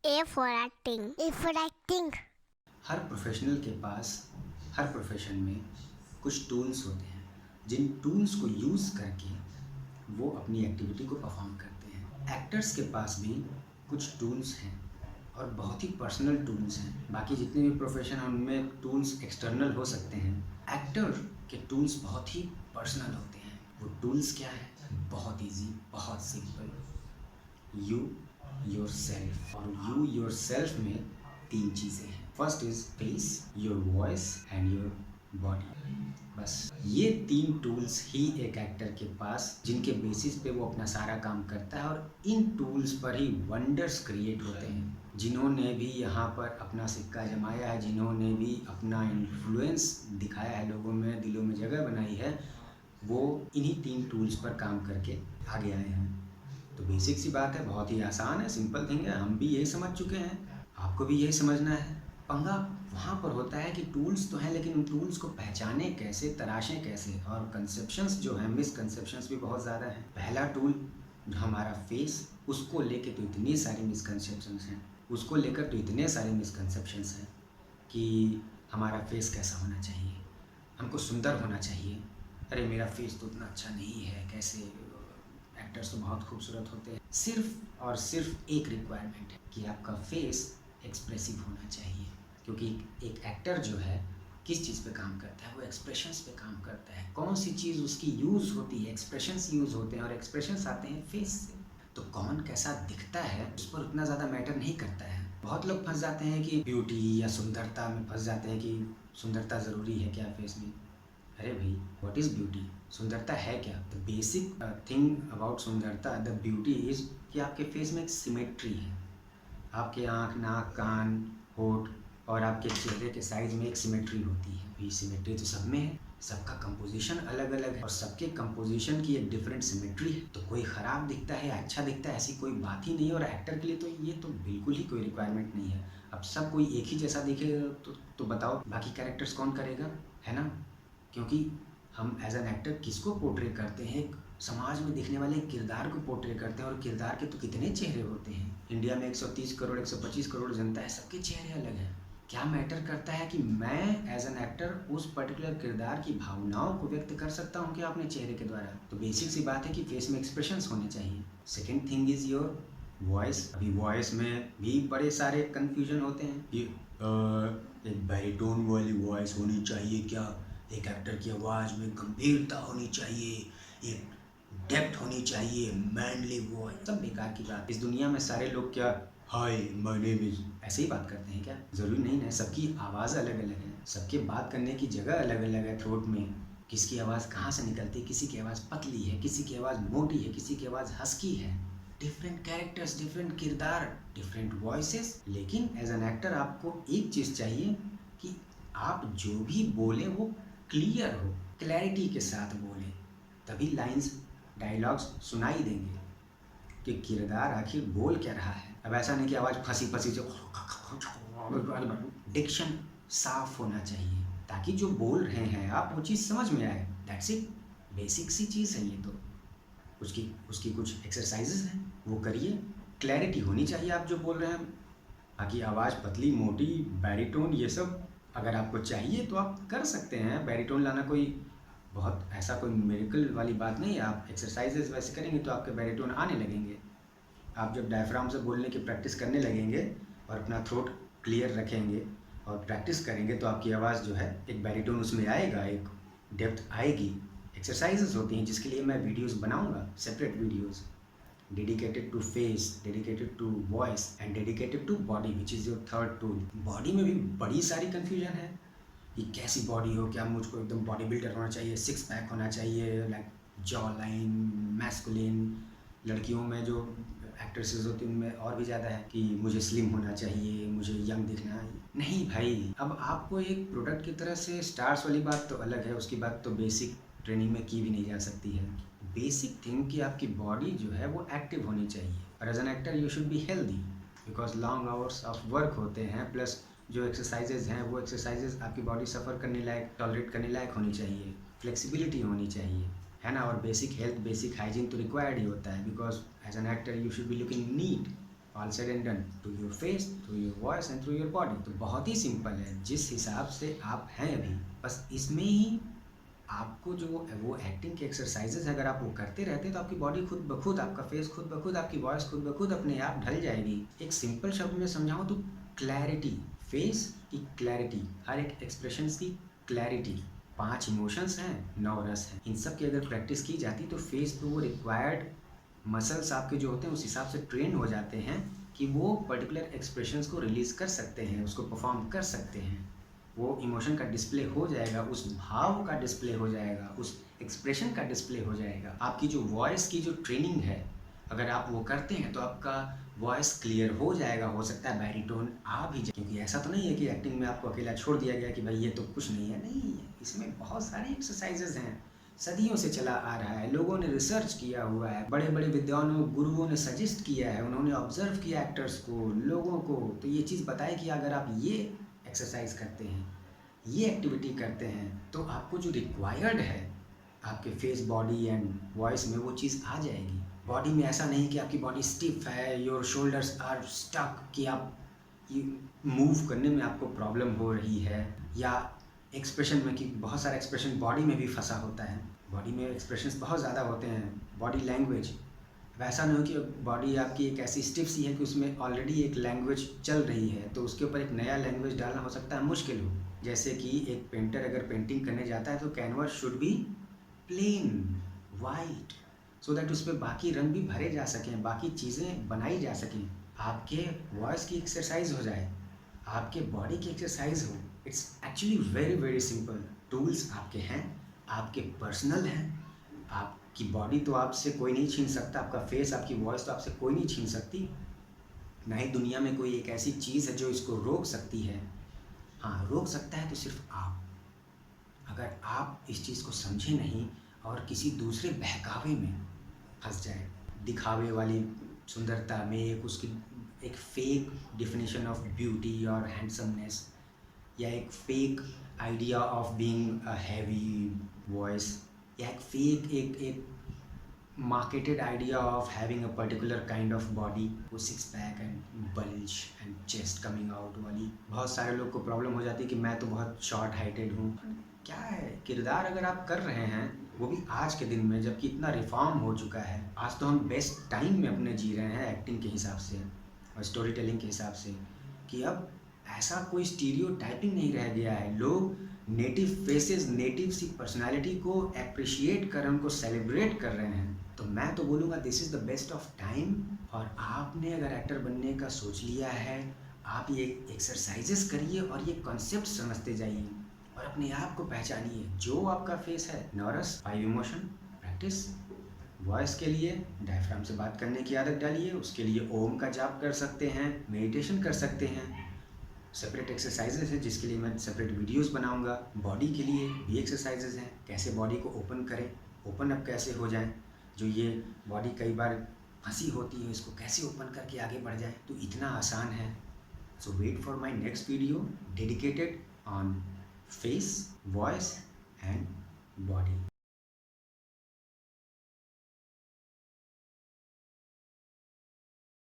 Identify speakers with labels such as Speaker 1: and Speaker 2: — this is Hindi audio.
Speaker 1: A for acting. A for acting.
Speaker 2: Her professional के पास हर प्रोफेशन में कुछ टूल्स होते हैं जिन टूल्स को यूज़ करके वो अपनी एक्टिविटी को परफॉर्म करते हैं। एक्टर्स के पास भी कुछ टूल्स हैं और बहुत ही पर्सनल टूल्स हैं। बाकी जितने भी प्रोफेशन हैं उनमें टूल्स एक्सटर्नल हो सकते हैं। एक्टर के टूल्स बहुत ही पर्सनल होते हैं। वो टूल्स क्या है? बहुत इजी, बहुत सिंपल। You your self. और यू योर सेल्फ में तीन चीज़ें हैं। First is face, your voice and your body. बस ये तीन टूल्स ही एक एक्टर के पास, जिनके बेसिस पे वो अपना सारा काम करता है और इन टूल्स पर ही वंडर्स क्रिएट होते हैं। जिन्होंने भी यहाँ पर अपना सिक्का जमाया है, जिन्होंने भी अपना इन्फ्लुएंस दिखाया है, लोगों में दिलों में जगह बनाई है, वो इन्हीं तीन टूल्स पर काम करके आगे आए हैं। तो बेसिक सी बात है, बहुत ही आसान है, सिंपल थिंग है। हम भी यही समझ चुके हैं, आपको भी यही समझना है। पंगा वहाँ पर होता है कि टूल्स तो हैं, लेकिन उन टूल्स को पहचाने कैसे, तराशें कैसे। और कंसेप्शंस जो हैं, मिसकंसेप्शंस भी बहुत ज़्यादा हैं। पहला टूल जो हमारा फेस, उसको लेके तो इतनी सारी मिसकंसेप्शंस हैं, उसको लेकर तो इतने सारे मिसकंसेप्शंस हैं कि हमारा फेस कैसा होना चाहिए, हमको सुंदर होना चाहिए। अरे मेरा फेस तो उतना अच्छा नहीं है, कैसे, एक्टर्स तो बहुत खूबसूरत होते हैं। सिर्फ और सिर्फ एक रिक्वायरमेंट है कि आपका फेस एक्सप्रेसिव होना चाहिए, क्योंकि एक एक्टर जो है किस चीज़ पे काम करता है? वो एक्सप्रेशंस पे काम करता है। कौन सी चीज़ उसकी यूज़ होती है? एक्सप्रेशंस यूज़ होते हैं और एक्सप्रेशंस आते हैं फेस से। तो कौन कैसा दिखता है उस पर उतना ज़्यादा मैटर नहीं करता है। बहुत लोग फंस जाते हैं कि ब्यूटी या सुंदरता में फंस जाते हैं कि सुंदरता ज़रूरी है क्या फेस में। अरे भाई, व्हाट इज़ ब्यूटी? सुंदरता है क्या? द बेसिक थिंग अबाउट सुंदरता, द ब्यूटी इज़ कि आपके फेस में एक सिमेट्री है। आपके आँख, नाक, कान, होठ और आपके चेहरे के साइज में एक सिमेट्री होती है। ये सिमेट्री तो सब में है। सबका कंपोजिशन अलग अलग है और सबके कंपोजिशन की एक डिफरेंट सिमेट्री है। तो कोई ख़राब दिखता है या अच्छा दिखता है, ऐसी कोई बात ही नहीं है। और एक्टर के लिए तो ये तो बिल्कुल ही कोई रिक्वायरमेंट नहीं है। अब सब कोई एक ही जैसा दिखेगा तो बताओ बाकी कैरेक्टर्स कौन करेगा, है ना? क्योंकि हम एज एन एक्टर किसको पोर्ट्रे करते हैं? एक समाज में दिखने वाले किरदार को पोर्ट्रे करते हैं। और किरदार के तो कितने चेहरे होते हैं। इंडिया में 130 करोड़ 125 करोड़ जनता है, सबके चेहरे अलग हैं। क्या मैटर करता है कि मैं एज एन एक्टर उस पर्टिकुलर किरदार की भावनाओं को व्यक्त कर सकता हूँ क्या अपने चेहरे के द्वारा? तो बेसिक सी बात है कि फेस में एक्सप्रेशंस होने चाहिए। Second thing is your voice. अभी वॉइस में भी बड़े सारे कन्फ्यूजन होते हैं कि एक बैरिटोन वाली वॉइस होनी चाहिए क्या, एक एक्टर की आवाज़ में गंभीरता होनी चाहिए, एक डेप्थ होनी चाहिए, मैनली वॉइस। सब बेकार की बात। इस दुनिया में सारे लोग क्या हाय माय नेम इज ऐसे ही बात करते हैं क्या? ज़रूरी नहीं है। सबकी आवाज़ अलग अलग है, सबके बात करने की जगह अलग अलग है। थ्रोट में किसकी आवाज़ कहाँ से निकलती है, किसी की आवाज़ पतली है, किसी की आवाज़ मोटी है, किसी की आवाज़ हस्की है। डिफरेंट कैरेक्टर्स, डिफरेंट किरदार, डिफरेंट वॉइसेस। लेकिन एज एन एक्टर आपको एक चीज़ चाहिए कि आप जो भी बोलें वो क्लियर हो, क्लैरिटी के साथ बोलें। तभी लाइंस, डायलॉग्स सुनाई देंगे कि किरदार आखिर बोल क्या रहा है। अब ऐसा नहीं कि आवाज़ फंसी फंसी जो, डिक्शन साफ होना चाहिए ताकि जो बोल रहे हैं आप वो चीज़ समझ में आए। That's it. बेसिक सी चीज़ है ये तो। उसकी उसकी कुछ एक्सरसाइजेज हैं, वो करिए। क्लैरिटी होनी चाहिए आप जो बोल रहे हैं। बाकी आवाज़ पतली, मोटी, बैरिटोन, ये सब अगर आपको चाहिए तो आप कर सकते हैं। बैरिटोन लाना कोई बहुत ऐसा कोई मिरेकल वाली बात नहीं है। आप एक्सरसाइजेज वैसे करेंगे तो आपके बैरिटोन आने लगेंगे। आप जब डायफ्राम से बोलने की प्रैक्टिस करने लगेंगे और अपना थ्रोट क्लियर रखेंगे और प्रैक्टिस करेंगे तो आपकी आवाज़ जो है एक बैरिटोन उसमें आएगा, एक डेप्थ आएगी। एक्सरसाइजेज होती हैं जिसके लिए मैं वीडियोस बनाऊंगा, separate videos dedicated to face, dedicated to voice and dedicated to body, which is your third tool. Body में भी बड़ी सारी कन्फ्यूजन है कि कैसी बॉडी हो। क्या मुझको एकदम बॉडी बिल्डर होना चाहिए, सिक्स पैक होना चाहिए, लाइक जॉ लाइन, मैस्कुलिन। लड़कियों में जो एक्ट्रेसेस होती हैं उनमें और भी ज़्यादा है कि मुझे स्लिम होना चाहिए, मुझे यंग दिखना है। नहीं भाई, अब आपको एक प्रोडक्ट की तरह से स्टार्स वाली बात तो अलग है, उसकी बात तो बेसिक ट्रेनिंग में की भी नहीं जा सकती है। बेसिक थिंग कि आपकी बॉडी जो है वो एक्टिव होनी चाहिए। और as an actor you should be healthy, because long hours of work होते हैं। प्लस जो एक्सरसाइजेज हैं वो एक्सरसाइजेज आपकी बॉडी सफ़र करने लायक, टॉलरेट करने लायक होनी चाहिए। फ्लेक्सिबिलिटी होनी चाहिए, है ना? और बेसिक हेल्थ, बेसिक हाइजीन तो रिक्वायर्ड ही होता है, because as an actor you should be looking neat, all said and done, to your face, through your voice and through your body. तो बहुत ही सिंपल है, जिस हिसाब से आप हैं अभी, बस इसमें ही आपको जो वो एक्टिंग के एक्सरसाइजेज अगर आप वो करते रहते हैं तो आपकी बॉडी खुद ब खुद, आपका फेस खुद ब खुद, आपकी वॉइस खुद ब खुद अपने आप ढल जाएगी। एक सिंपल शब्द में समझाऊँ तो क्लैरिटी, फेस की क्लैरिटी, हर एक एक्सप्रेशंस की क्लैरिटी। 5 इमोशंस हैं, 9 रस हैं, इन सब की अगर प्रैक्टिस की जाती तो फेस पे वो रिक्वायर्ड मसल्स आपके जो होते हैं उस हिसाब से ट्रेन हो जाते हैं कि वो पर्टिकुलर एक्सप्रेशंस को रिलीज़ कर सकते हैं, उसको परफॉर्म कर सकते हैं। वो इमोशन का डिस्प्ले हो जाएगा, उस भाव का डिस्प्ले हो जाएगा, उस एक्सप्रेशन का डिस्प्ले हो जाएगा। आपकी जो वॉइस की जो ट्रेनिंग है, अगर आप वो करते हैं तो आपका वॉइस क्लियर हो जाएगा। हो सकता है बैरिटोन आ भी जाए, क्योंकि ऐसा तो नहीं है कि एक्टिंग में आपको अकेला छोड़ दिया गया कि भाई ये तो कुछ नहीं है, नहीं, इसमें बहुत सारे एक्सरसाइजेज हैं, सदियों से चला आ रहा है, लोगों ने रिसर्च किया हुआ है, बड़े बड़े विद्वानों गुरुओं ने सजेस्ट किया है, उन्होंने ऑब्जर्व किया एक्टर्स को, लोगों को, तो ये चीज़ बताए कि अगर आप ये एक्सरसाइज करते हैं, ये एक्टिविटी करते हैं, तो आपको जो रिक्वायर्ड है आपके फेस, बॉडी एंड वॉइस में वो चीज़ आ जाएगी। बॉडी में ऐसा नहीं कि आपकी बॉडी स्टिफ है, योर शोल्डर्स आर स्टक, कि आप ये मूव करने में आपको प्रॉब्लम हो रही है, या एक्सप्रेशन में कि बहुत सारा एक्सप्रेशन बॉडी में भी फंसा होता है, बॉडी में एक्सप्रेशंस बहुत ज़्यादा होते हैं, बॉडी लैंग्वेज। वैसा नहीं हो कि बॉडी आपकी एक ऐसी स्टिफ सी है कि उसमें ऑलरेडी एक लैंग्वेज चल रही है, तो उसके ऊपर एक नया लैंग्वेज डालना हो सकता है मुश्किल हो। जैसे कि एक पेंटर अगर पेंटिंग करने जाता है तो canvas should be plain white, so that उस पर बाकी रंग भी भरे जा सकें, बाकी चीज़ें बनाई जा सकें, आपके वॉइस की एक्सरसाइज हो जाए, आपके बॉडी की एक्सरसाइज हो। It's actually very very simple. Tools आपके हैं, आपके पर्सनल हैं, आपकी बॉडी तो आपसे कोई नहीं छीन सकता, आपका फेस, आपकी वॉइस तो आपसे कोई नहीं छीन सकती, ना ही दुनिया में कोई एक ऐसी चीज़ है जो इसको रोक सकती है। हाँ, रोक सकता है तो सिर्फ आप। अगर आप इस चीज़ को समझे नहीं और किसी दूसरे बहकावे में फंस जाए, दिखावे वाली सुंदरता में, एक उसकी एक फेक डेफिनेशन ऑफ ब्यूटी और हैंडसमनेस, या एक fake idea of being a heavy voice, या एक फेक एक marketed idea of having a particular kind of body, वो six pack and bulge and chest coming out वाली। बहुत सारे लोग को प्रॉब्लम हो जाती है कि मैं तो बहुत शॉर्ट हाइटेड हूँ। क्या है, किरदार अगर आप कर रहे हैं, वो भी आज के दिन में, जबकि इतना रिफॉर्म हो चुका है, आज तो हम बेस्ट टाइम में अपने जी रहे हैं एक्टिंग के हिसाब से और स्टोरी टेलिंग के हिसाब से, कि अब ऐसा कोई स्टीरियोटाइपिंग नहीं रह गया है। लोग नेटिव फेसेस, नेटिव सी पर्सनालिटी को अप्रिशिएट कर, उनको सेलिब्रेट कर रहे हैं। तो मैं तो बोलूँगा this is the best of time. और आपने अगर एक्टर बनने का सोच लिया है, आप ये एक्सरसाइजेस करिए और ये कॉन्सेप्ट समझते जाइए और अपने आप को पहचानिए। जो आपका फेस है, नॉरस 5 इमोशन प्रैक्टिस। वॉइस के लिए डायफ्राम से बात करने की आदत डालिए, उसके लिए ओम का जाप कर सकते हैं, मेडिटेशन कर सकते हैं। सेपरेट एक्सरसाइजेज है जिसके लिए मैं सेपरेट वीडियोस बनाऊंगा। बॉडी के लिए भी एक्सरसाइजेज हैं, कैसे बॉडी को ओपन करें, ओपन अप कैसे हो जाएं, जो ये बॉडी कई बार फंसी होती है इसको कैसे ओपन करके आगे बढ़ जाए, तो इतना आसान है। So wait for my next video dedicated on face, voice and body.